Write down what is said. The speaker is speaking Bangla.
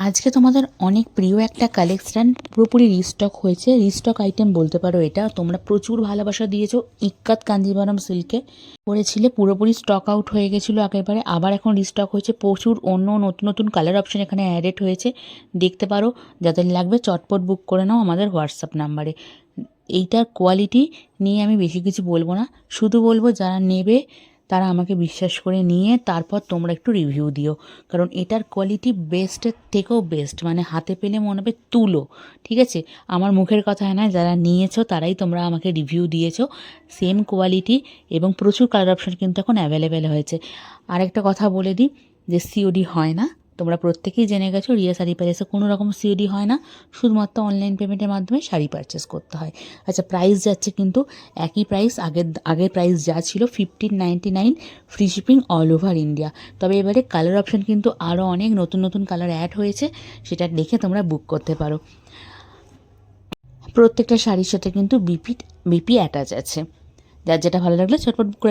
আজকে তোমাদের অনেক প্রিয় একটা কালেকশন পুরোপুরি রিস্টক হয়েছে। রিস্টক আইটেম বলতে পারো এটা। তোমরা প্রচুর ভালোবাসা দিয়েছো ইক্কাত কাঞ্জিভারাম সিল্কে পরেছিলে, পুরোপুরি স্টক আউট হয়ে গেছিলো একেবারে। আবার এখন রিস্টক হয়েছে, প্রচুর অন্য নতুন নতুন কালার অপশন এখানে অ্যাডেড হয়েছে, দেখতে পারো। যাদের লাগবে চটপট বুক করে নাও আমাদের হোয়াটসঅ্যাপ নাম্বারে। এইটার কোয়ালিটি নিয়ে আমি বেশি কিছু বলবো না, শুধু বলবো যারা নেবে তারা আমাকে বিশ্বাস করে নিয়ে তারপর তোমরা একটু রিভিউ দিও, কারণ এটার কোয়ালিটি বেস্টের থেকেও বেস্ট, মানে হাতে পেলে মনে হবে তুলো। ঠিক আছে, আমার মুখের কথা নয়, যারা নিয়েছো তারাই তোমরা আমাকে রিভিউ দিয়েছো। সেম কোয়ালিটি এবং প্রচুর কালার অপশন কিন্তু এখন অ্যাভেলেবেল হয়েছে। আরেকটা কথা বলে দিই যে সিওডি হয় না, তোমরা প্রত্যেকেই জেনে গেছো। রিয়া শাড়ি প্যালেসে কোনো রকম সিওডি হয় না, শুধুমাত্র অনলাইন পেমেন্টের মাধ্যমে শাড়ি পারচেস করতে হয়। আচ্ছা, প্রাইস যাচ্ছে কিন্তু একই প্রাইস, আগের প্রাইস যা ছিল 1599, free shipping all over India. তবে এবারে কালার অপশন কিন্তু আরও অনেক নতুন নতুন কালার অ্যাড হয়েছে, সেটা দেখে তোমরা বুক করতে পারো। প্রত্যেকটা শাড়ির সাথে কিন্তু বিপি অ্যাটাচ আছে। যার যেটা ভালো লাগলে চটপট বুক করে